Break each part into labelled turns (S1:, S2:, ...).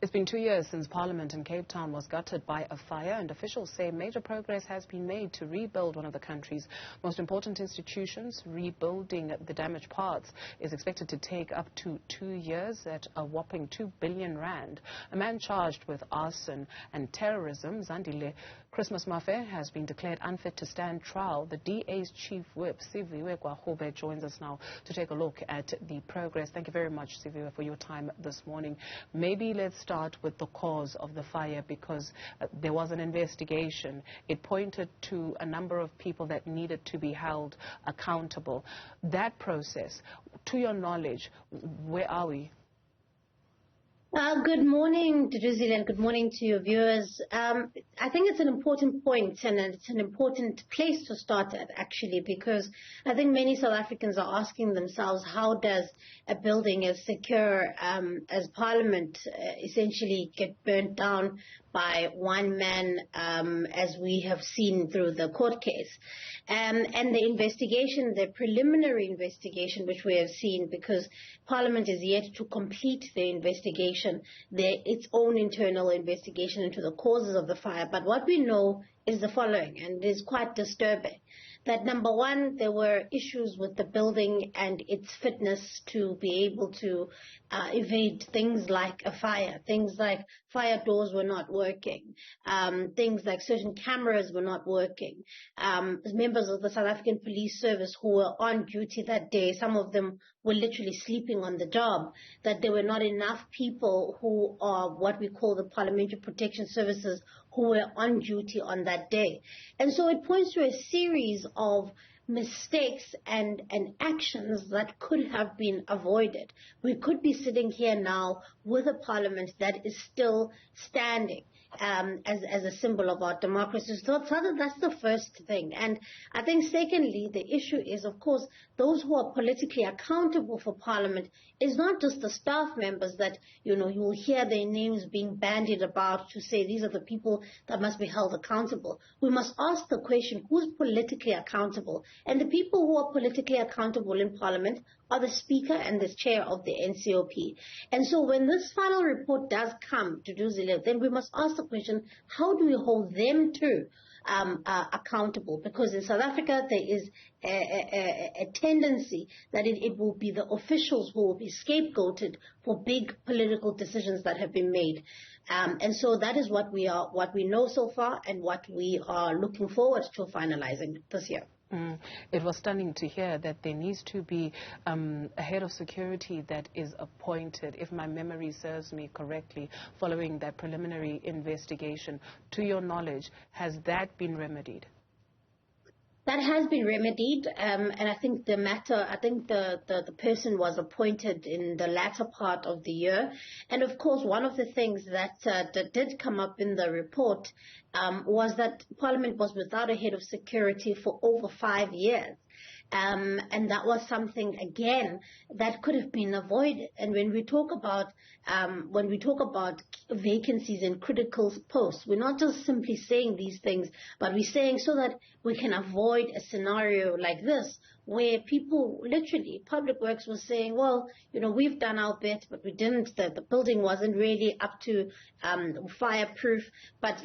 S1: It's been 2 years since Parliament in Cape Town was gutted by a fire, and officials say major progress has been made to rebuild one of the country's most important institutions. Rebuilding the damaged parts is expected to take up to 2 years at a whopping 2 billion rand. A man charged with arson and terrorism, Zandile Christmas Mafe, has been declared unfit to stand trial. The DA's chief whip, Siviwe Gwarube, joins us now to take a look at the progress. Thank you very much, Siviwe, for your time this morning. Maybe let's start with the cause of the fire, because there was an investigation. It pointed to a number of people that needed to be held accountable. That process, to your knowledge, where are we?
S2: Good morning, Druzile, and good morning to your viewers. I think it's an important point, and it's an important place to start at, actually, because I think many South Africans are asking themselves, how does a building as secure as Parliament essentially get burnt down by one man, as we have seen through the court case. And the investigation, the preliminary investigation, which we have seen, because Parliament is yet to complete the investigation, its own internal investigation into the causes of the fire. But what we know is the following, and it is quite disturbing. That number one, there were issues with the building and its fitness to be able to evade things like a fire. Things like fire doors were not working. Things like certain cameras were not working. Members of the South African Police Service who were on duty that day, some of them were literally sleeping on the job, that there were not enough people who are what we call the Parliamentary Protection Services who were on duty on that day. And so it points to a series of mistakes and actions that could have been avoided. We could be sitting here now with a parliament that is still standing as a symbol of our democracy. So that's the first thing. And I think secondly, the issue is, of course, those who are politically accountable for Parliament is not just the staff members that, you will hear their names being bandied about to say these are the people that must be held accountable. We must ask the question, who's politically accountable? And the people who are politically accountable in Parliament are the Speaker and the Chair of the NCOP. And so when this final report does come to Druzile, then we must ask the question, how do we hold them to accountable? Because in South Africa, there is a tendency that it will be the officials who will be scapegoated for big political decisions that have been made. And so that is what we know so far, and what we are looking forward to finalizing this year.
S1: It was stunning to hear that there needs to be a head of security that is appointed, if my memory serves me correctly, following that preliminary investigation. To your knowledge, has that been remedied?
S2: That has been remedied, and I think the person was appointed in the latter part of the year. And of course, one of the things that did come up in the report was that Parliament was without a head of security for over 5 years. And that was something, again, that could have been avoided. And when we talk about vacancies in critical posts, we're not just simply saying these things, but we're saying so that we can avoid a scenario like this, where people, literally, Public Works was saying, well, we've done our bit, but we didn't. The building wasn't really up to fireproof. But,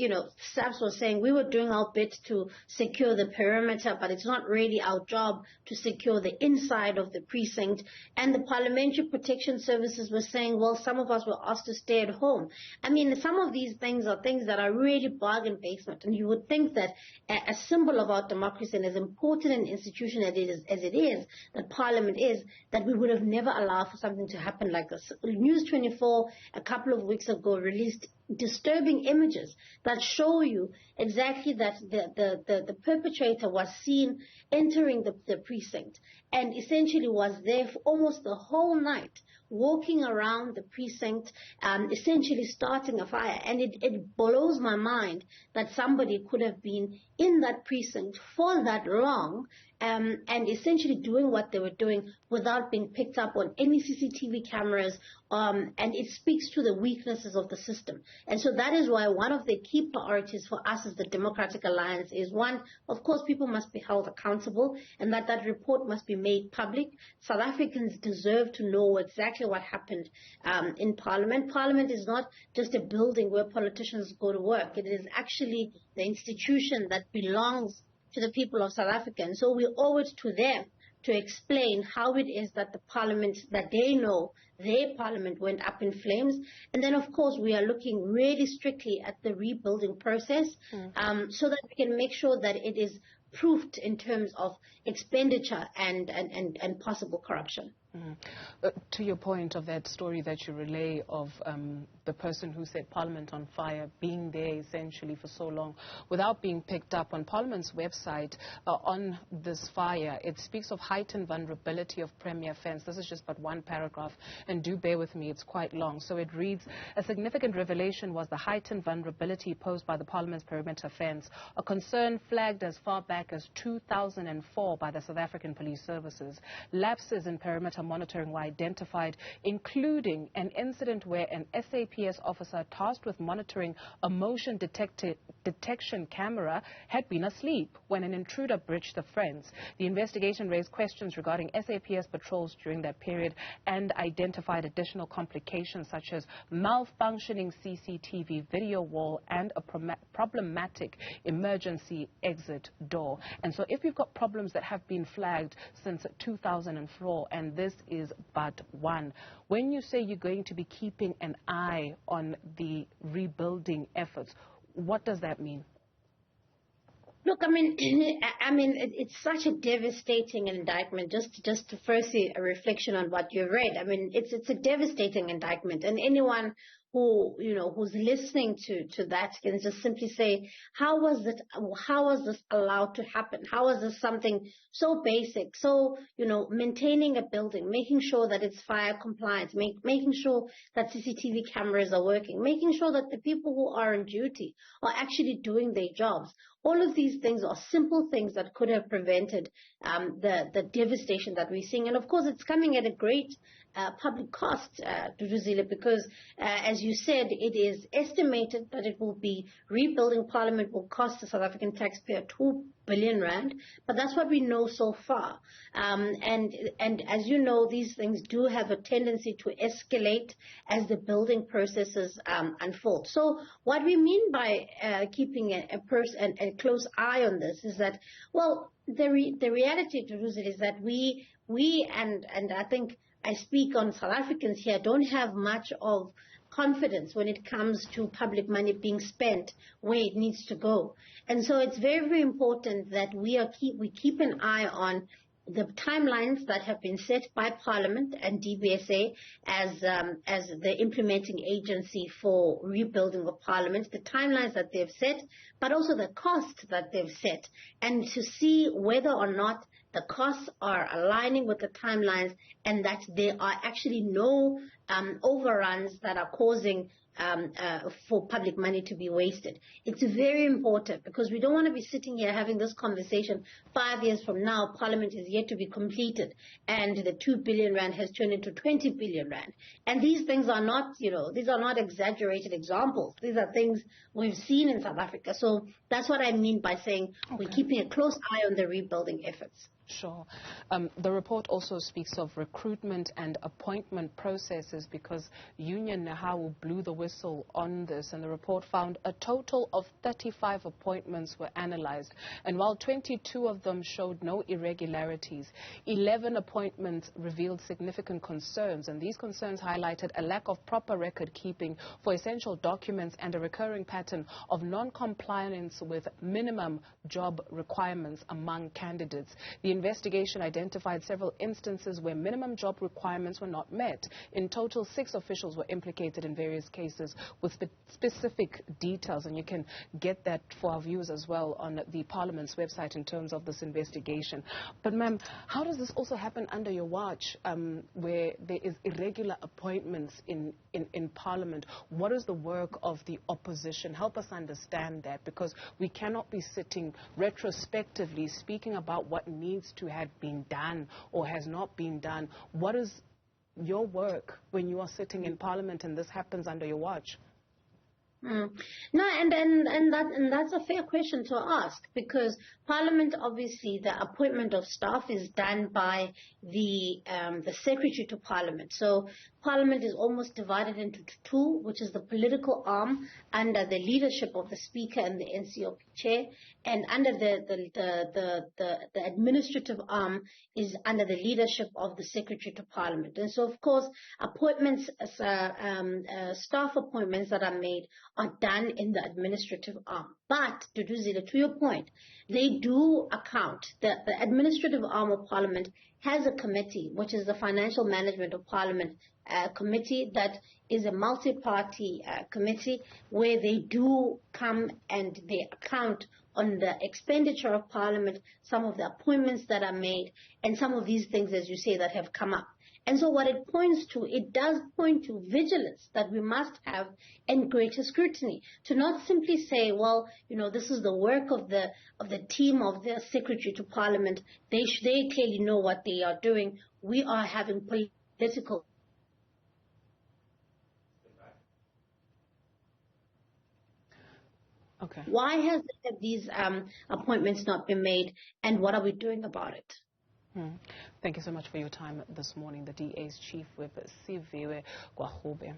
S2: SAPS was saying we were doing our bit to secure the perimeter, but it's not really our job to secure the inside of the precinct. And the Parliamentary Protection Services were saying, well, some of us were asked to stay at home. I mean, some of these things are things that are really bargain basement. And you would think that a symbol of our democracy, and as important an institution as it is, that Parliament is, that we would have never allowed for something to happen like this. News 24 a couple of weeks ago released disturbing images that show you exactly that the perpetrator was seen entering the precinct and essentially was there for almost the whole night, walking around the precinct, essentially starting a fire. And it blows my mind that somebody could have been in that precinct for that long and essentially doing what they were doing without being picked up on any CCTV cameras and it speaks to the weaknesses of the system. And so that is why one of the key priorities for us as the Democratic Alliance is, one, of course, people must be held accountable, and that report must be made public. South Africans deserve to know exactly what happened in Parliament. Parliament is not just a building where politicians go to work. It is actually the institution that belongs to the people of South Africa. And so we owe it to them to explain how it is that the parliament, that they know their parliament went up in flames. And then, of course, we are looking really strictly at the rebuilding process so that we can make sure that it is proofed in terms of expenditure and possible corruption.
S1: To your point of that story that you relay of the person who set Parliament on fire being there essentially for so long without being picked up, on Parliament's website on this fire, it speaks of heightened vulnerability of Premier Fence. This is just but one paragraph, and do bear with me, it's quite long. So it reads, a significant revelation was the heightened vulnerability posed by the Parliament's perimeter fence, a concern flagged as far back as 2004 by the South African Police Services. Lapses in perimeter monitoring were identified, including an incident where an SAPS officer tasked with monitoring a motion detection camera had been asleep when an intruder breached the fence. The investigation raised questions regarding SAPS patrols during that period and identified additional complications such as malfunctioning CCTV video wall and a problematic emergency exit door. And so if you've got problems that have been flagged since 2004, and this is but one, when you say you're going to be keeping an eye on the rebuilding efforts, what does that mean?
S2: Look, I mean, it's such a devastating indictment. Just to firstly, a reflection on what you read. I mean, it's a devastating indictment, and anyone who's listening to that can just simply say, how was this allowed to happen? How was this something so basic? So, maintaining a building, making sure that it's fire compliant, making sure that CCTV cameras are working, making sure that the people who are on duty are actually doing their jobs. All of these things are simple things that could have prevented the devastation that we're seeing. And of course, it's coming at a great public cost, Duduzile, because as you said, it is estimated that it will be rebuilding Parliament will cost the South African taxpayer 2 billion rand, but that's what we know so far. And as you know, these things do have a tendency to escalate as the building processes unfold. So what we mean by keeping a close eye on this is that, well, the reality to it is that we and I think I speak on South Africans here, don't have much of confidence when it comes to public money being spent where it needs to go. And so it's very, very important that we keep an eye on the timelines that have been set by Parliament and DBSA as the implementing agency for rebuilding of Parliament, the timelines that they've set, but also the cost that they've set, and to see whether or not the costs are aligning with the timelines and that there are actually no overruns that are causing for public money to be wasted. It's very important because we don't want to be sitting here having this conversation 5 years from now. Parliament is yet to be completed and the 2 billion rand has turned into 20 billion rand. And these things are not, these are not exaggerated examples. These are things we've seen in South Africa. So that's what I mean by saying we're keeping a close eye on the rebuilding efforts.
S1: Sure. The report also speaks of recruitment and appointment processes because Union Nahawu blew the whistle on this, and the report found a total of 35 appointments were analyzed, and while 22 of them showed no irregularities, 11 appointments revealed significant concerns, and these concerns highlighted a lack of proper record keeping for essential documents and a recurring pattern of non-compliance with minimum job requirements among candidates. The investigation identified several instances where minimum job requirements were not met. In total, 6 officials were implicated in various cases with specific details, and you can get that for our viewers as well on the Parliament's website in terms of this investigation. But ma'am, how does this also happen under your watch where there is irregular appointments in Parliament? What is the work of the opposition? Help us understand that, because we cannot be sitting retrospectively speaking about what needs to have been done or has not been done. What is your work when you are sitting in Parliament and this happens under your watch?
S2: No, and that's a fair question to ask, because Parliament, obviously, the appointment of staff is done by the Secretary to Parliament. So Parliament is almost divided into two, which is the political arm under the leadership of the Speaker and the NCOP Chair, and under the administrative arm is under the leadership of the Secretary to Parliament. And so, of course, appointments, staff appointments that are made are done in the administrative arm. But, Duduzile, to your point, they do account that the administrative arm of Parliament has a committee, which is the Financial Management of Parliament committee, that is a multi-party committee where they do come and they account on the expenditure of Parliament, some of the appointments that are made, and some of these things, as you say, that have come up. And so what it points to, it does point to vigilance that we must have and greater scrutiny, to not simply say, well, this is the work of the team of the Secretary to Parliament. They clearly know what they are doing. We are having political.
S1: Okay.
S2: Why has these appointments not been made, and what are we doing about it?
S1: Thank you so much for your time this morning. The DA's Chief Whip, Siviwe Gwarube.